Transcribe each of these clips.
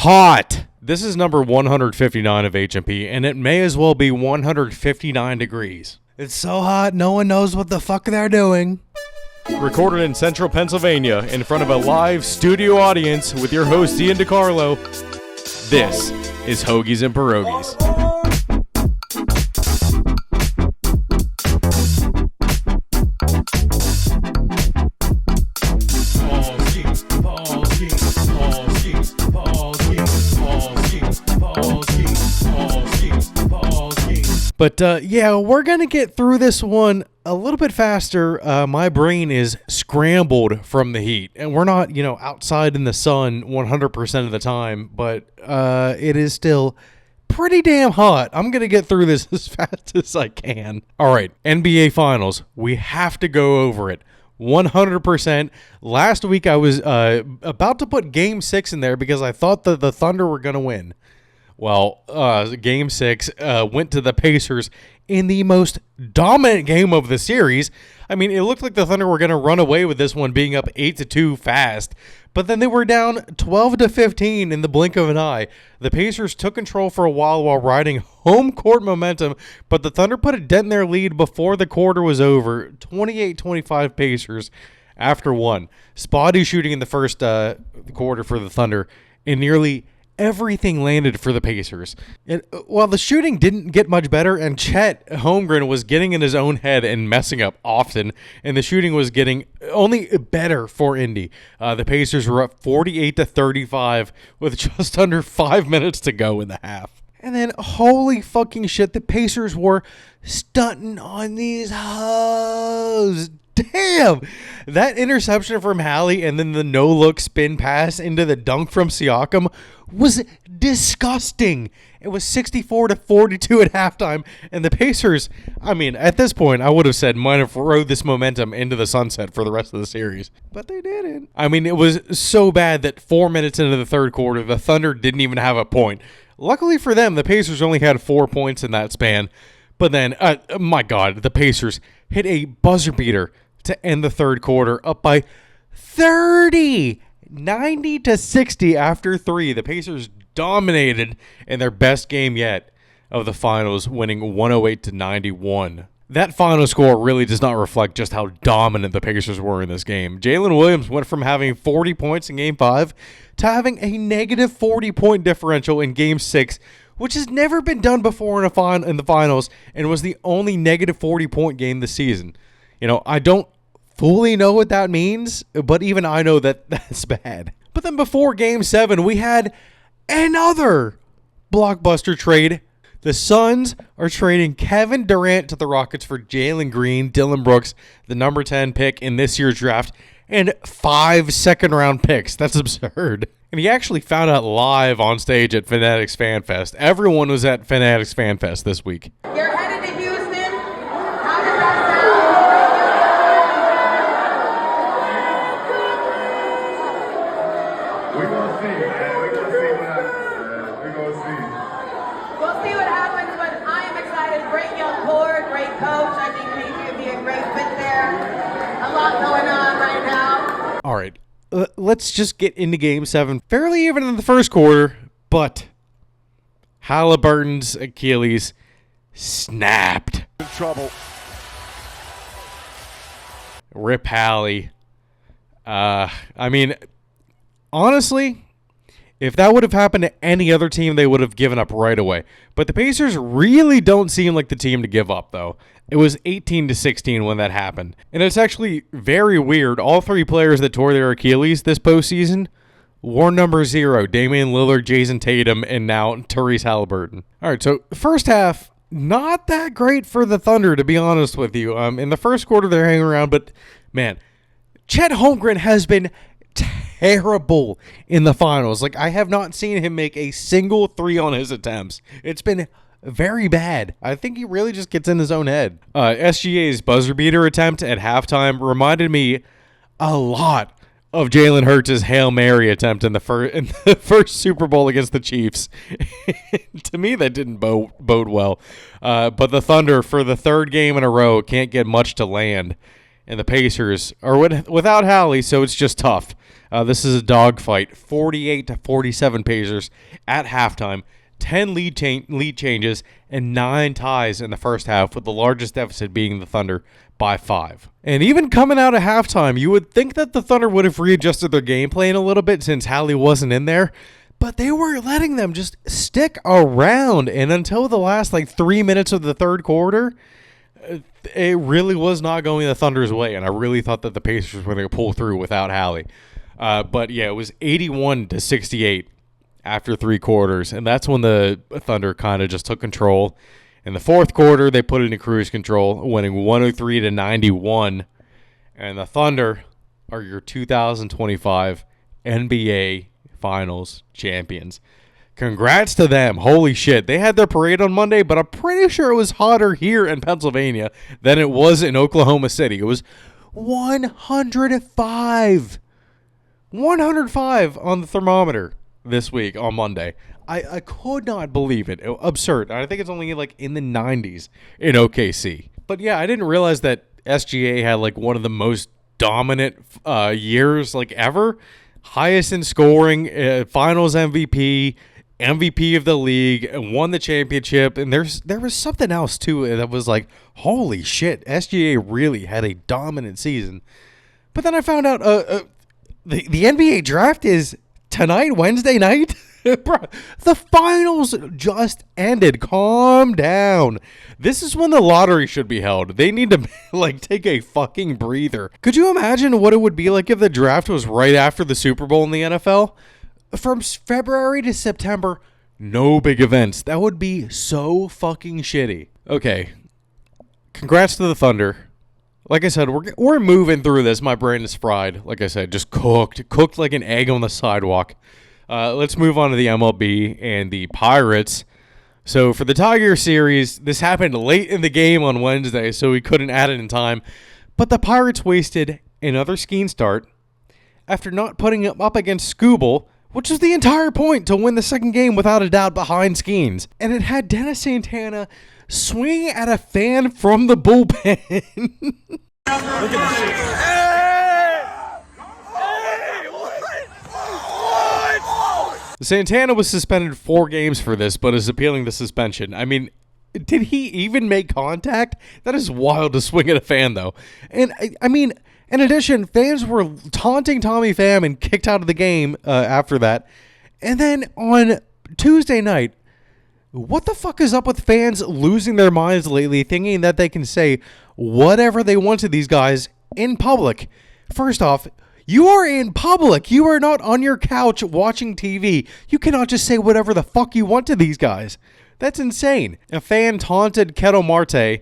hot. This is number 159 of HN'P, and it may as well be 159 degrees. It's so hot, no one knows what the fuck they're doing. Recorded in central Pennsylvania in front of a live studio audience with your host Ian DiCarlo, this is Hoagies N Pierogis. But yeah, we're going to get through this one a little bit faster. My brain is scrambled from the heat. And we're not, outside in the sun 100% of the time. But it is still pretty damn hot. I'm going to get through this as fast as I can. All right, NBA Finals. We have to go over it. 100%. Last week I was about to put Game 6 in there because I thought that the Thunder were going to win. Well, Game 6 went to the Pacers in the most dominant game of the series. I mean, it looked like the Thunder were going to run away with this one being up 8-2 fast, but then they were down 12-15 in the blink of an eye. The Pacers took control for a while riding home court momentum, but the Thunder put a dent in their lead before the quarter was over. 28-25 Pacers after one. Spotty shooting in the first quarter for the Thunder, and nearly everything landed for the Pacers. And while the shooting didn't get much better, and Chet Holmgren was getting in his own head and messing up often, and the shooting was getting only better for Indy. The Pacers were up 48-35 with just under 5 minutes to go in the half. And then, holy fucking shit, the Pacers were stunting on these hoes. Damn! That interception from Hallie and then the no-look spin pass into the dunk from Siakam was disgusting. It was 64-42 at halftime, and the Pacers, I mean, at this point, I would have said might have rode this momentum into the sunset for the rest of the series. But they didn't. I mean, it was so bad that 4 minutes into the third quarter, the Thunder didn't even have a point. Luckily for them, the Pacers only had 4 points in that span. But then, my God, the Pacers hit a buzzer beater to end the third quarter, up by 30, 90-60 after three. The Pacers dominated in their best game yet of the finals, winning 108-91. That final score really does not reflect just how dominant the Pacers were in this game. Jalen Williams went from having 40 points in Game 5 to having a negative 40-point differential in Game 6, which has never been done before in the finals, and was the only negative 40-point game this season. I don't fully know what that means, but even I know that that's bad. But then before Game 7, we had another blockbuster trade. The Suns are trading Kevin Durant to the Rockets for Jalen Green, Dylan Brooks, the number 10 pick in this year's draft, and 5 second-round picks. That's absurd. And he actually found out live on stage at Fanatics Fanfest. Everyone was at Fanatics Fanfest this week. You're headed to Houston. How does that sound? We're going to see, man. We're going to see what happens. We're going to see. We'll see what happens, but I am excited. Great young core, great coach. I think maybe would be a great fit there. A lot going on right now. All right. Let's just get into Game 7. Fairly even in the first quarter, but Halliburton's Achilles snapped. In trouble. Rip Hallie. I mean, honestly, if that would have happened to any other team, they would have given up right away. But the Pacers really don't seem like the team to give up, though. It was 18-16 when that happened. And it's actually very weird. All three players that tore their Achilles this postseason wore number 0. Damian Lillard, Jason Tatum, and now Tyrese Halliburton. All right, so first half, not that great for the Thunder, to be honest with you. In the first quarter, they're hanging around. But, man, Chet Holmgren has been terrible in the finals. I have not seen him make a single three on his attempts. It's been very bad. I think he really just gets in his own head. SGA's buzzer beater attempt at halftime reminded me a lot of Jalen Hurts' Hail Mary attempt in the first Super Bowl against the Chiefs. To me, that didn't bode well. But the Thunder, for the third game in a row, can't get much to land. And the Pacers are without Hallie, so it's just tough. This is a dogfight. 48-47 Pacers at halftime. 10 lead changes and 9 ties in the first half, with the largest deficit being the Thunder by 5. And even coming out of halftime, you would think that the Thunder would have readjusted their game plan a little bit since Hallie wasn't in there. But they were letting them just stick around. And until the last 3 minutes of the third quarter, it really was not going the Thunder's way, and I really thought that the Pacers were going to pull through without Hallie. But yeah, it was 81-68 after 3 quarters, and that's when the Thunder kind of just took control. In the fourth quarter, they put it into cruise control, winning 103-91, and the Thunder are your 2025 NBA Finals champions. Congrats to them. Holy shit. They had their parade on Monday, but I'm pretty sure it was hotter here in Pennsylvania than it was in Oklahoma City. It was 105. 105 on the thermometer this week on Monday. I could not believe it. Absurd. I think it's only in the 90s in OKC. But yeah, I didn't realize that SGA had one of the most dominant years ever. Highest in scoring, Finals MVP. MVP of the league, and won the championship, and there was something else too that was holy shit, SGA really had a dominant season. But then I found out the NBA draft is tonight, Wednesday night. Bro, the finals just ended. Calm down. This is when the lottery should be held. They need to take a fucking breather. Could you imagine what it would be like if the draft was right after the Super Bowl in the NFL? From February to September, no big events. That would be so fucking shitty. Okay. Congrats to the Thunder. Like I said, we're moving through this. My brain is fried. Like I said, just cooked like an egg on the sidewalk. Let's move on to the MLB and the Pirates. So for the Tiger series, this happened late in the game on Wednesday, so we couldn't add it in time. But the Pirates wasted another skiing start after not putting him up against Scooble, which was the entire point to win the second game without a doubt behind Skeens. And it had Dennis Santana swinging at a fan from the bullpen. Look at this shit. Santana was suspended 4 games for this, but is appealing the suspension. I mean, did he even make contact? That is wild to swing at a fan, though. And, I mean, in addition, fans were taunting Tommy Pham and kicked out of the game after that. And then on Tuesday night, what the fuck is up with fans losing their minds lately, thinking that they can say whatever they want to these guys in public? First off, you are in public. You are not on your couch watching TV. You cannot just say whatever the fuck you want to these guys. That's insane. A fan taunted Ketel Marte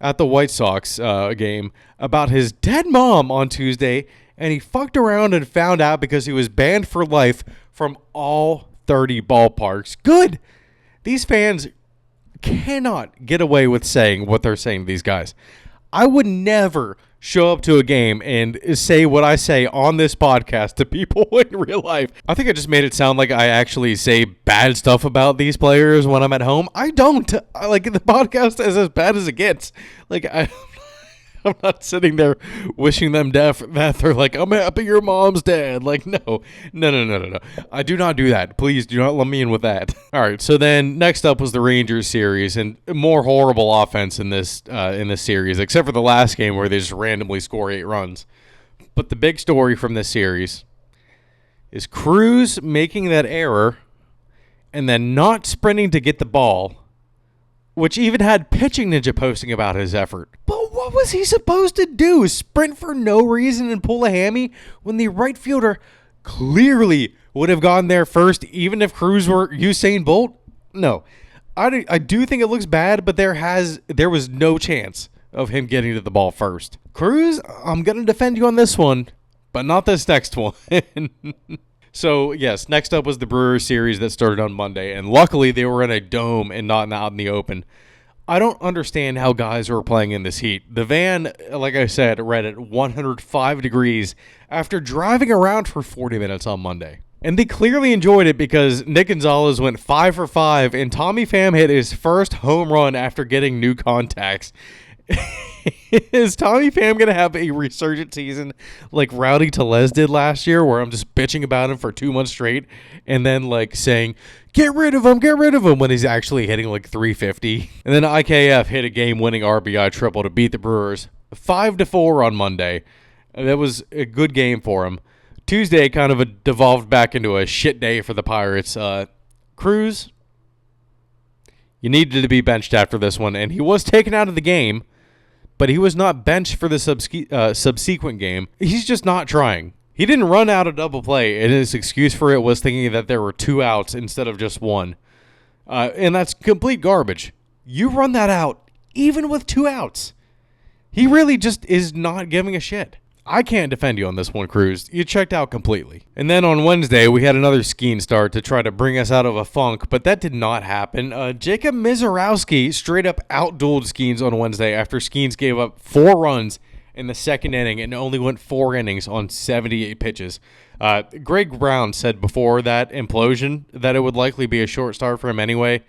at the White Sox game about his dead mom on Tuesday, and he fucked around and found out because he was banned for life from all 30 ballparks. Good. These fans cannot get away with saying what they're saying to these guys. I would never show up to a game and say what I say on this podcast to people in real life. I think I just made it sound like I actually say bad stuff about these players when I'm at home. I don't. The podcast is as bad as it gets. I'm not sitting there wishing them death that they're I'm happy your mom's dead. No. I do not do that. Please do not let me in with that. All right. So then next up was the Rangers series, and more horrible offense in this series, except for the last game where they just randomly score 8 runs. But the big story from this series is Cruz making that error and then not sprinting to get the ball, which even had Pitching Ninja posting about his effort. But what was he supposed to do? Sprint for no reason and pull a hammy when the right fielder clearly would have gone there first, even if Cruz were Usain Bolt? No. I do think it looks bad, but there was no chance of him getting to the ball first. Cruz, I'm going to defend you on this one, but not this next one. So, yes, next up was the Brewers series that started on Monday, and luckily they were in a dome and not out in the open. I don't understand how guys were playing in this heat. The van, like I said, read at 105 degrees after driving around for 40 minutes on Monday. And they clearly enjoyed it because Nick Gonzalez went 5 for 5, and Tommy Pham hit his first home run after getting new contacts. Is Tommy Pham going to have a resurgent season like Rowdy Tellez did last year, where I'm just bitching about him for 2 months straight and then like saying, get rid of him, when he's actually hitting like 350? And then IKF hit a game-winning RBI triple to beat the Brewers 5-4 on Monday. That was a good game for him. Tuesday kind of devolved back into a shit day for the Pirates. Cruz, you needed to be benched after this one, and he was taken out of the game, but he was not benched for the subsequent game. He's just not trying. He didn't run out a double play, and his excuse for it was thinking that there were 2 outs instead of just 1. And that's complete garbage. You run that out even with 2 outs. He really just is not giving a shit. I can't defend you on this one, Cruz. You checked out completely. And then on Wednesday, we had another Skeen start to try to bring us out of a funk, but that did not happen. Jacob Mizorowski straight up outdueled Skeens on Wednesday after Skeens gave up 4 runs in the second inning and only went 4 innings on 78 pitches. Greg Brown said before that implosion that it would likely be a short start for him anyway.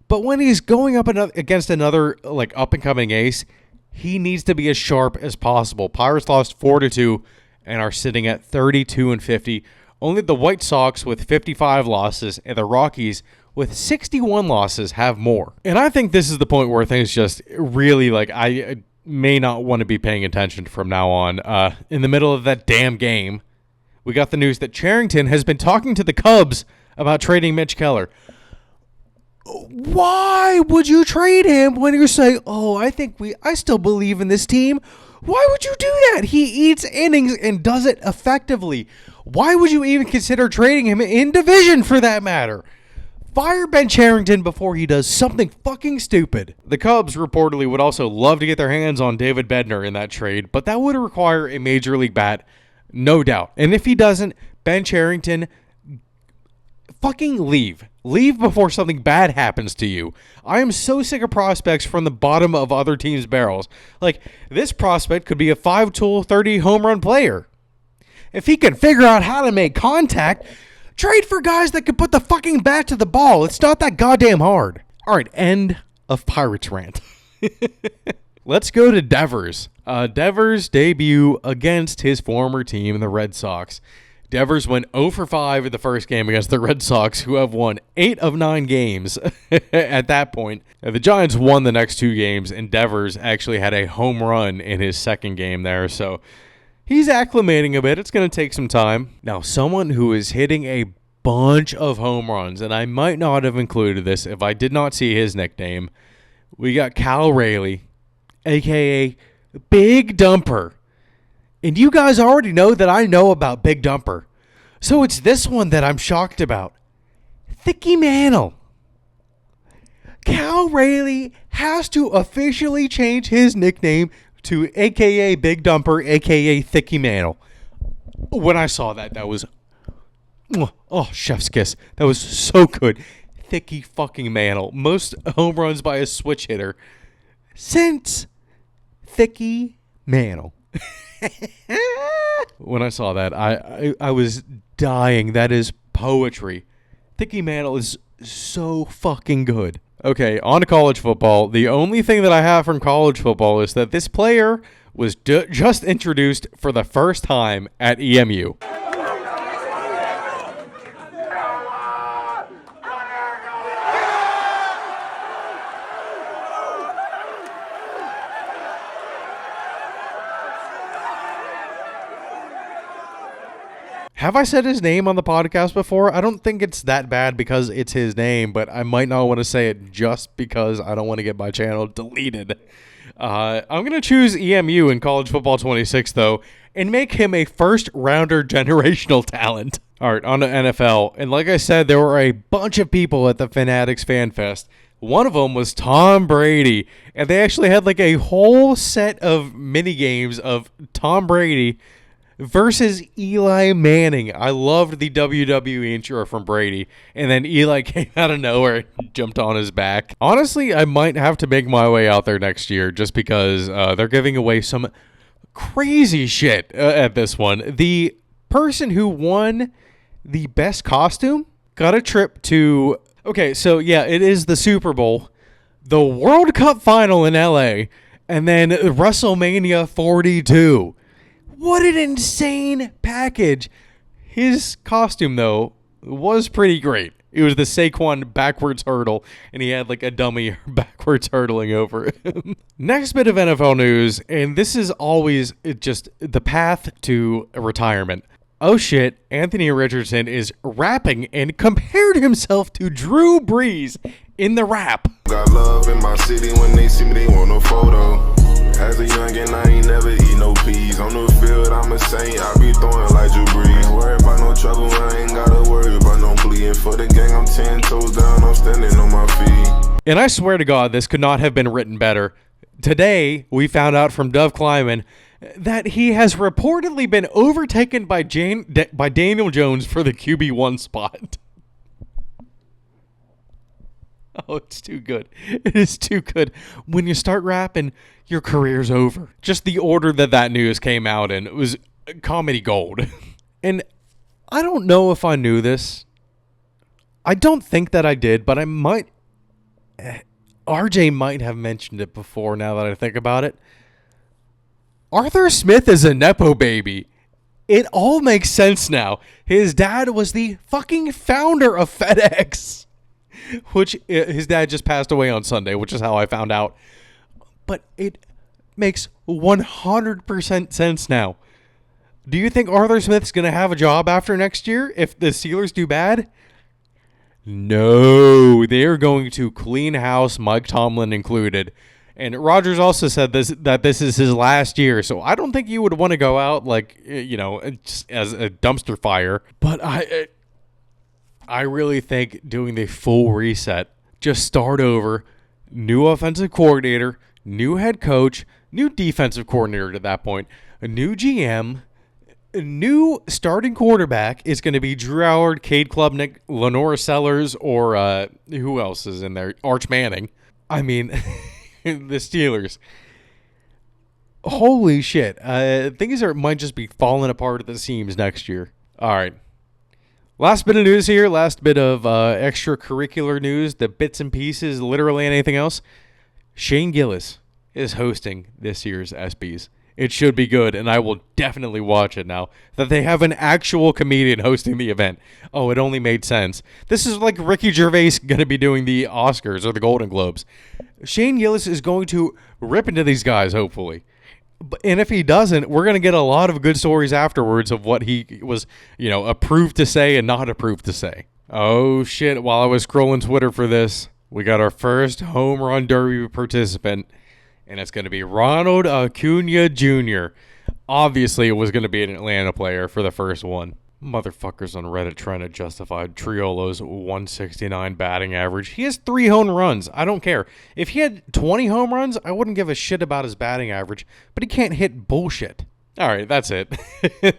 But when he's going up against another like up-and-coming ace, he needs to be as sharp as possible. Pirates lost 4-2 and are sitting at 32-50. Only the White Sox with 55 losses and the Rockies with 61 losses have more. And I think this is the point where things just really, like, I may not want to be paying attention from now on. In the middle of that damn game, we got the news that Cherington has been talking to the Cubs about trading Mitch Keller. Why would you trade him when you're saying, oh, I still believe in this team? Why would you do that? He eats innings and does it effectively. Why would you even consider trading him in division for that matter? Fire Ben Cherington before he does something fucking stupid. The Cubs reportedly would also love to get their hands on David Bednar in that trade, but that would require a major league bat, no doubt. And if he doesn't, Ben Cherington, fucking leave. Leave before something bad happens to you. I am so sick of prospects from the bottom of other teams' barrels. Like, this prospect could be a 5-tool, 30 home run player. If he can figure out how to make contact, trade for guys that can put the fucking bat to the ball. It's not that goddamn hard. All right, end of Pirates rant. Let's go to Devers. Devers' debut against his former team, the Red Sox. Devers went 0 for 5 in the first game against the Red Sox, who have won 8 of 9 games at that point. The Giants won the next 2 games, and Devers actually had a home run in his second game there, so he's acclimating a bit. It's going to take some time. Now, someone who is hitting a bunch of home runs, and I might not have included this if I did not see his nickname, we got Cal Raleigh, a.k.a. Big Dumper. And you guys already know that I know about Big Dumper. So it's this one that I'm shocked about. Thicky Mantle. Cal Raleigh has to officially change his nickname to a.k.a. Big Dumper, a.k.a. Thicky Mantle. When I saw that, that was... Oh, chef's kiss. That was so good. Thicky fucking Mantle. Most home runs by a switch hitter since Thicky Mantle. When I saw that, I was dying. That is poetry. Thicky Mantle is so fucking good. Okay, on to college football. The only thing that I have from college football is that this player was just introduced for the first time at EMU. Have I said his name on the podcast before? I don't think it's that bad because it's his name, but I might not want to say it just because I don't want to get my channel deleted. I'm going to choose EMU in College Football 26, though, and make him a first-rounder generational talent. All right, on to NFL. And like I said, there were a bunch of people at the Fanatics Fanfest. One of them was Tom Brady, and they actually had like a whole set of mini games of Tom Brady versus Eli Manning. I loved the WWE intro from Brady, and then Eli came out of nowhere and jumped on his back. Honestly, I might have to make my way out there next year just because they're giving away some crazy shit at this one. The person who won the best costume got a trip to... Okay, so yeah, it is the Super Bowl, the World Cup final in LA, And then WrestleMania 42. What an insane package. His costume, though, was pretty great. It was the Saquon backwards hurdle, and he had like a dummy backwards hurdling over him. Next bit of NFL news, and this is always just the path to retirement. Oh shit, Anthony Richardson is rapping and compared himself to Drew Brees in the rap. Got love in my city. When they see me, they want a photo. As a youngin', I ain't never eat no peas. On the field, I'm a saint. I be throwing like Drew Brees. Ain't worried about no trouble. I ain't gotta worry about no pleading. For the gang, I'm 10 toes down. I'm standing on my feet. And I swear to God, this could not have been written better. Today, we found out from Dove Kleiman that he has reportedly been overtaken by Daniel Jones for the QB1 spot. Oh, it's too good. It is too good. When you start rapping, your career's over. Just the order that news came out in, it was comedy gold. And I don't know if I knew this. I don't think that I did, but I might. RJ might have mentioned it before now that I think about it. Arthur Smith is a Nepo baby. It all makes sense now. His dad was the fucking founder of FedEx. Which his dad just passed away on Sunday, which is how I found out. But it makes 100% sense now. Do you think Arthur Smith's going to have a job after next year if the Steelers do bad? No, they are going to clean house, Mike Tomlin included. And Rodgers also said that this is his last year, so I don't think you would want to go out like, just as a dumpster fire. But I really think doing the full reset, just start over, new offensive coordinator, new head coach, new defensive coordinator at that point, a new GM, a new starting quarterback is going to be Drew Howard, Cade Klubnik, Lenora Sellers, or who else is in there? Arch Manning. I mean, the Steelers. Holy shit. Things might just be falling apart at the seams next year. All right. Last bit of news here, last bit of extracurricular news, the bits and pieces, literally anything else. Shane Gillis is hosting this year's ESPYs. It should be good, and I will definitely watch it now that they have an actual comedian hosting the event. Oh, it only made sense. This is like Ricky Gervais going to be doing the Oscars or the Golden Globes. Shane Gillis is going to rip into these guys, hopefully. And if he doesn't, we're going to get a lot of good stories afterwards of what he was, approved to say and not approved to say. Oh, shit. While I was scrolling Twitter for this, we got our first home run derby participant, and it's going to be Ronald Acuna Jr. Obviously, it was going to be an Atlanta player for the first one. Motherfuckers on Reddit trying to justify Triolo's 169 batting average. He has 3 home runs. I don't care. If he had 20 home runs, I wouldn't give a shit about his batting average, but he can't hit bullshit. All right, that's it.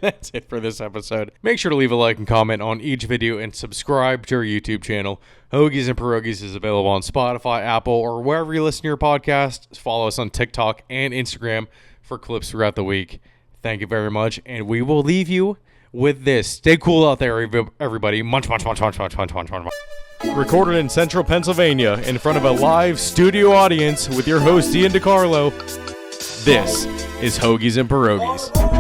That's it for this episode. Make sure to leave a like and comment on each video and subscribe to our YouTube channel. Hoagies N Pierogis is available on Spotify, Apple, or wherever you listen to your podcast. Follow us on TikTok and Instagram for clips throughout the week. Thank you very much, and we will leave you with this. Stay cool out there, everybody. Munch, munch, munch, munch, munch, munch, munch, munch. Recorded in central Pennsylvania in front of a live studio audience with your host, Ian DiCarlo. This is Hoagies N Pierogis.